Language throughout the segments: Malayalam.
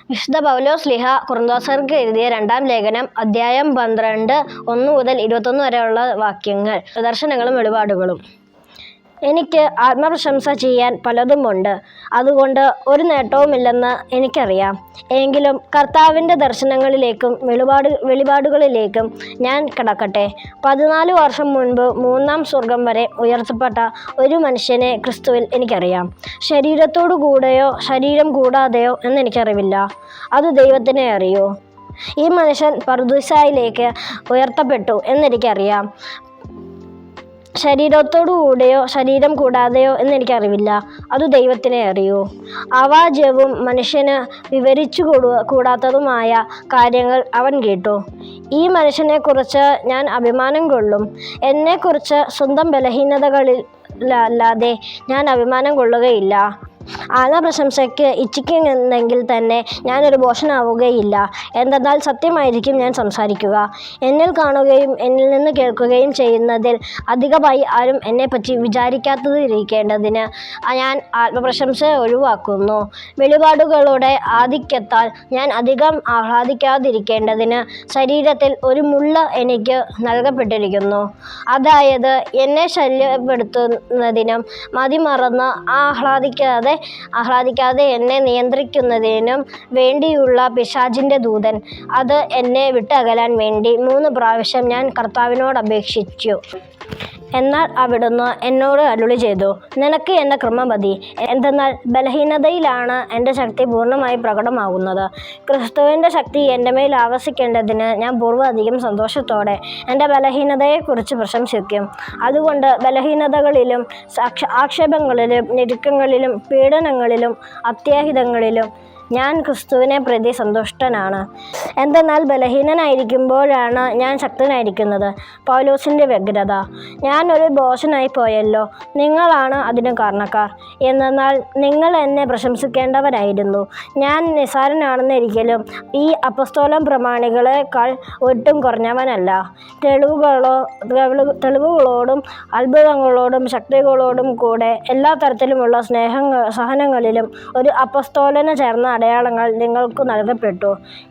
വിശുദ്ധ പൗലോസ്ലീഹ കൊറിന്തോസർക്ക് എഴുതിയ 2-ാം ലേഖനം അധ്യായം 12 1 മുതൽ 21 വരെയുള്ള വാക്യങ്ങൾ. ദർശനങ്ങളും വെളിപാടുകളും. എനിക്ക് ആത്മപ്രശംസ ചെയ്യാൻ പലതുമുണ്ട്, അതുകൊണ്ട് ഒരു നേട്ടവുമില്ലെന്ന് എനിക്കറിയാം. എങ്കിലും കർത്താവിൻ്റെ ദർശനങ്ങളിലേക്കും വെളിപാടുകളിലേക്കും ഞാൻ കടക്കട്ടെ. 14 വർഷം മുൻപ് 3-ാം സ്വർഗം വരെ ഉയർത്തപ്പെട്ട ഒരു മനുഷ്യനെ ക്രിസ്തുവിൽ എനിക്കറിയാം. ശരീരത്തോടു കൂടെയോ ശരീരം കൂടാതെയോ എന്നെനിക്കറിവില്ല, അത് ദൈവത്തിനെ അറിയൂ. ഈ മനുഷ്യൻ പറുദീസായിലേക്ക് ഉയർത്തപ്പെട്ടു എന്നെനിക്കറിയാം. ശരീരത്തോടുകൂടെയോ ശരീരം കൂടാതെയോ എന്നെനിക്കറിവില്ല, അത് ദൈവത്തിനെ അറിയൂ. അവാച്യവും മനുഷ്യന് വിവരിച്ചു കൂടാത്തതുമായ കാര്യങ്ങൾ അവൻ കേട്ടു. ഈ മനുഷ്യനെക്കുറിച്ച് ഞാൻ അഭിമാനം കൊള്ളും. എന്നെക്കുറിച്ച് സ്വന്തം ബലഹീനതകളിലല്ലാതെ ഞാൻ അഭിമാനം കൊള്ളുകയില്ല. ആത്മപ്രശംസയ്ക്ക് ഇച്ഛിക്കുന്നെങ്കിൽ തന്നെ ഞാനൊരു ഭോഷനാവുകയില്ല. എന്തെന്നാൽ സത്യമായിരിക്കും ഞാൻ സംസാരിക്കുക. എന്നിൽ കാണുകയും എന്നിൽ നിന്ന് കേൾക്കുകയും ചെയ്യുന്നതിൽ അധികമായി ആരും എന്നെപ്പറ്റി വിചാരിക്കാതിരിക്കേണ്ടതിന് ഞാൻ ആത്മപ്രശംസ ഒഴിവാക്കുന്നു. വെളിപാടുകളുടെ ആധിക്യത്താൽ ഞാൻ അധികം ആഹ്ലാദിക്കാതിരിക്കേണ്ടതിന് ശരീരത്തിൽ ഒരു മുള്ള എനിക്ക് നൽകപ്പെട്ടിരിക്കുന്നു. അതായത് എന്നെ ശല്യപ്പെടുത്തുന്നതിനും മതിമറന്ന് ആഹ്ലാദിക്കാതെ എന്നെ നിയന്ത്രിക്കുന്നതിനും വേണ്ടിയുള്ള പിശാചിൻ്റെ ദൂതൻ. അത് എന്നെ വിട്ടകലാൻ വേണ്ടി 3 പ്രാവശ്യം ഞാൻ കർത്താവിനോട് അപേക്ഷിച്ചു. എന്നാൽ അവിടുന്ന് എന്നോട് അരുളി ചെയ്തു, നിനക്ക് എൻ്റെ കൃപ മതി. എന്തെന്നാൽ ബലഹീനതയിലാണ് എൻ്റെ ശക്തി പൂർണ്ണമായി പ്രകടമാകുന്നത്. ക്രിസ്തുവിൻ്റെ ശക്തി എൻ്റെ മേൽ ആവസിക്കേണ്ടതിന് ഞാൻ പൂർവ്വാധികം സന്തോഷത്തോടെ എൻ്റെ ബലഹീനതയെക്കുറിച്ച് പ്രശംസിക്കും. അതുകൊണ്ട് ബലഹീനതകളിലും ആക്ഷേപങ്ങളിലും ഞെരുക്കങ്ങളിലും പീഡനങ്ങളിലും അത്യാഹിതങ്ങളിലും ഞാൻ ക്രിസ്തുവിനെ പ്രതി സന്തുഷ്ടനാണ്. എന്തെന്നാൽ ബലഹീനനായിരിക്കുമ്പോഴാണ് ഞാൻ ശക്തനായിരിക്കുന്നത്. പൗലോസിൻ്റെ വ്യഗ്രത. ഞാൻ ഒരു ഭോഷനായി പോയല്ലോ, നിങ്ങളാണ് അതിന് കാരണക്കാർ. എന്തെന്നാൽ നിങ്ങൾ എന്നെ പ്രശംസിക്കേണ്ടവരായിരുന്നു. ഞാൻ നിസ്സാരനാണെന്നിരിക്കലും ഈ അപ്പസ്തോലൻ പ്രമാണികളെക്കാൾ ഒട്ടും കുറഞ്ഞവനല്ല. തെളിവുകളോടും അത്ഭുതങ്ങളോടും ശക്തികളോടും കൂടെ എല്ലാ തരത്തിലുമുള്ള സഹനങ്ങളിലും ഒരു അപ്പസ്തോലന് ചേർന്ന അടയാളങ്ങൾ നിങ്ങൾക്ക് നൽകപ്പെട്ടു.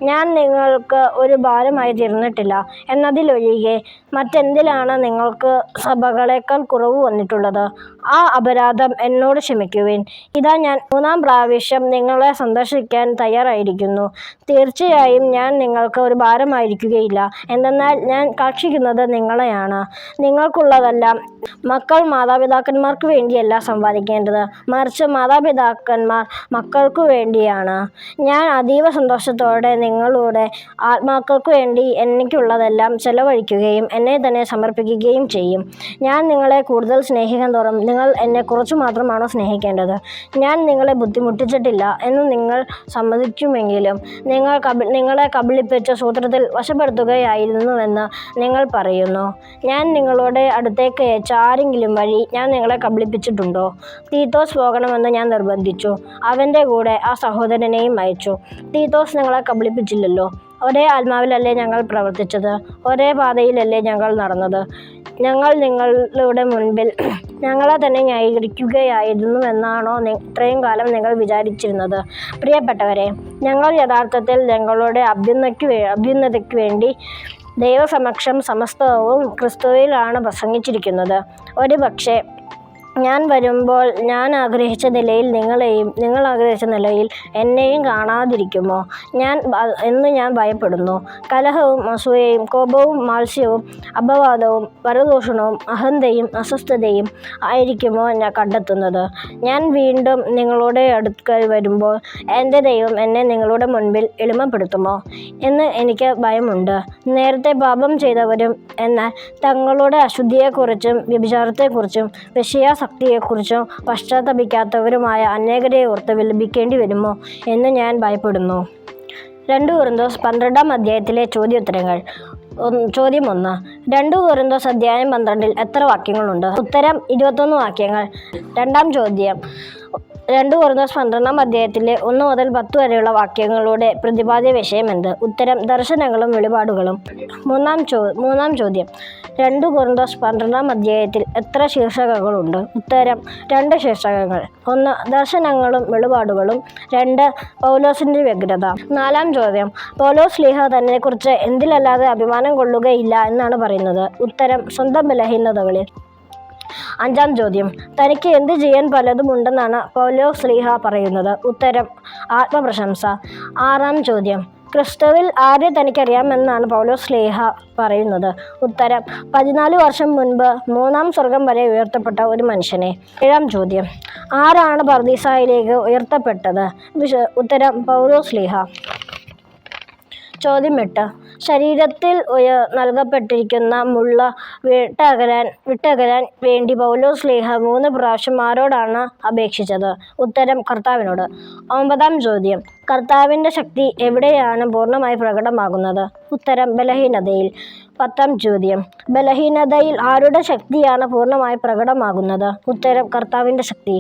ഞാൻ നിങ്ങൾക്ക് ഒരു ഭാരമായി തീർന്നിട്ടില്ല എന്നതിലൊഴികെ മറ്റെന്തിലാണ് നിങ്ങൾക്ക് സഭകളേക്കാൾ കുറവ് വന്നിട്ടുള്ളത്? ആ അപരാധം എന്നോട് ക്ഷമിക്കുവിൻ. ഇതാ ഞാൻ 3-ാം പ്രാവശ്യം നിങ്ങളെ സന്ദർശിക്കാൻ തയ്യാറായിരിക്കുന്നു. തീർച്ചയായും ഞാൻ നിങ്ങൾക്ക് ഒരു ഭാരമായിരിക്കുകയില്ല. എന്തെന്നാൽ ഞാൻ കാക്ഷിക്കുന്നത് നിങ്ങളെയാണ്. നിങ്ങൾക്കുള്ളതെല്ലാം മക്കൾ മാതാപിതാക്കന്മാർക്ക് വേണ്ടിയല്ല സമ്പാദിക്കേണ്ടത്, മറിച്ച് മാതാപിതാക്കന്മാർ മക്കൾക്കു വേണ്ടിയാണ്. ഞാൻ അതീവ സന്തോഷത്തോടെ നിങ്ങളുടെ ആത്മാക്കൾക്ക് വേണ്ടി എനിക്കുള്ളതെല്ലാം ചെലവഴിക്കുകയും എന്നെ തന്നെ സമർപ്പിക്കുകയും ചെയ്യും. ഞാൻ നിങ്ങളെ കൂടുതൽ സ്നേഹിക്കാൻ തോറും നിങ്ങൾ എന്നെ കുറച്ചു മാത്രമാണോ സ്നേഹിക്കേണ്ടത്? ഞാൻ നിങ്ങളെ ബുദ്ധിമുട്ടിച്ചിട്ടില്ല എന്ന് നിങ്ങൾ സമ്മതിക്കുമെങ്കിലും നിങ്ങളെ കബളിപ്പിച്ച് സൂത്രത്തിൽ വശപ്പെടുത്തുകയായിരുന്നുവെന്ന് നിങ്ങൾ പറയുന്നു. ഞാൻ നിങ്ങളുടെ അടുത്തേക്ക് അയച്ച ആരെങ്കിലും വഴി ഞാൻ നിങ്ങളെ കബളിപ്പിച്ചിട്ടുണ്ടോ? തീത്തോസ് പോകണമെന്ന് ഞാൻ നിർബന്ധിച്ചു. അവൻ്റെ കൂടെ ആ സഹോദരനെയും അയച്ചു. തീത്തോസ് നിങ്ങളെ കബളിപ്പിച്ചില്ലല്ലോ. ഒരേ ആത്മാവിലല്ലേ ഞങ്ങൾ പ്രവർത്തിച്ചത്? ഒരേ പാതയിലല്ലേ ഞങ്ങൾ നടന്നത്? ഞങ്ങൾ നിങ്ങളുടെ മുൻപിൽ ഞങ്ങളെ തന്നെ ന്യായീകരിക്കുകയായിരുന്നുവെന്നാണോ ഇത്രയും കാലം നിങ്ങൾ വിചാരിച്ചിരുന്നത്? പ്രിയപ്പെട്ടവരെ, ഞങ്ങൾ യഥാർത്ഥത്തിൽ ഞങ്ങളുടെ അഭ്യുന്നതിക്ക് വേണ്ടി ദൈവസമക്ഷം സമസ്തവും ക്രിസ്തുവിലാണ് പ്രസംഗിച്ചിരിക്കുന്നത്. ഒരുപക്ഷേ ഞാൻ വരുമ്പോൾ ഞാൻ ആഗ്രഹിച്ച നിലയിൽ നിങ്ങളെയും നിങ്ങൾ ആഗ്രഹിച്ച നിലയിൽ എന്നെയും കാണാതിരിക്കുമോ എന്ന് ഞാൻ ഭയപ്പെടുന്നു. കലഹവും അസൂയയും കോപവും മാത്സ്യവും അപവാദവും പരദൂഷണവും അഹന്തയും അസ്വസ്ഥതയും ആയിരിക്കുമോ ഞാൻ കണ്ടെത്തുന്നത്? ഞാൻ വീണ്ടും നിങ്ങളുടെ അടുക്കൽ വരുമ്പോൾ എൻ്റെ ദൈവം എന്നെ നിങ്ങളുടെ മുൻപിൽ എളിമപ്പെടുത്തുമോ എന്ന് എനിക്ക് ഭയമുണ്ട്. നേരത്തെ പാപം ചെയ്തവരും എന്നാൽ തങ്ങളുടെ അശുദ്ധിയെക്കുറിച്ചും വ്യഭിചാരത്തെക്കുറിച്ചും ശക്തിയെക്കുറിച്ചോ പശ്ചാത്തപിക്കാത്തവരുമായ അനേകരെ ഓർത്ത് വിലപിക്കേണ്ടി വരുമോ എന്ന് ഞാൻ ഭയപ്പെടുന്നു. 2 കൊരിന്തോസ് 12-ാം അധ്യായത്തിലെ ചോദ്യോത്തരങ്ങൾ. ചോദ്യം 1. 2 കൊരിന്തോസ് അധ്യായം 12 എത്ര വാക്യങ്ങളുണ്ട്? ഉത്തരം 21 വാക്യങ്ങൾ. 2-ാം ചോദ്യം, 2 കൊരിന്ത്യർ 12 അധ്യായത്തിലെ 1 മുതൽ 10 വരെയുള്ള വാക്യങ്ങളുടെ പ്രതിപാദ്യ വിഷയം എന്ത്? ഉത്തരം ദർശനങ്ങളും വെളിപാടുകളും. മൂന്നാം ചോദ്യം 2 കൊരിന്ത്യർ 12 അധ്യായത്തിൽ എത്ര ശീർഷകങ്ങളുണ്ട്? ഉത്തരം 2 ശീർഷകങ്ങൾ. 1 ദർശനങ്ങളും വെളിപാടുകളും. 2 പൗലോസിന്റെ വ്യഗ്രത. 4 ചോദ്യം പൗലോസ് ശ്ലീഹ തന്നെക്കുറിച്ച് എന്തിലല്ലാതെ അഭിമാനം കൊള്ളുകയില്ല എന്നാണ് പറയുന്നത്? ഉത്തരം സ്വന്തം ബലഹീനതകളിൽ. 5 ചോദ്യം തനിക്ക് എന്ത് ചെയ്യാൻ പലതും ഉണ്ടെന്നാണ് പൗലോസ് ശ്ലീഹ പറയുന്നത്? ഉത്തരം ആത്മപ്രശംസ. 6 ചോദ്യം ക്രിസ്തുവിൽ ആരെ തനിക്കറിയാമെന്നാണ് പൗലോസ് ശ്ലീഹ പറയുന്നത്? ഉത്തരം 14 വർഷം മുൻപ് 3-ാം സ്വർഗം വരെ ഉയർത്തപ്പെട്ട ഒരു മനുഷ്യനെ. 7 ചോദ്യം ആരാണ് പർദീസായിലേക്ക് ഉയർത്തപ്പെട്ടത്? ഉത്തരം പൗലോസ് ശ്ലീഹ. ചോദ്യം 8 ശരീരത്തിൽ നൽകപ്പെട്ടിരിക്കുന്ന മുള്ള വിട്ടകലാൻ വേണ്ടി പൗലോസ് ശ്ലീഹ 3 പ്രാവശ്യം ആരോടാണ് അപേക്ഷിച്ചത്? ഉത്തരം കർത്താവിനോട്. 9 ചോദ്യം കർത്താവിൻ്റെ ശക്തി എവിടെയാണ് പൂർണ്ണമായി പ്രകടമാകുന്നത്? ഉത്തരം ബലഹീനതയിൽ. 10 ചോദ്യം ബലഹീനതയിൽ ആരുടെ ശക്തിയാണ് പൂർണ്ണമായി പ്രകടമാകുന്നത്? ഉത്തരം കർത്താവിൻ്റെ ശക്തി.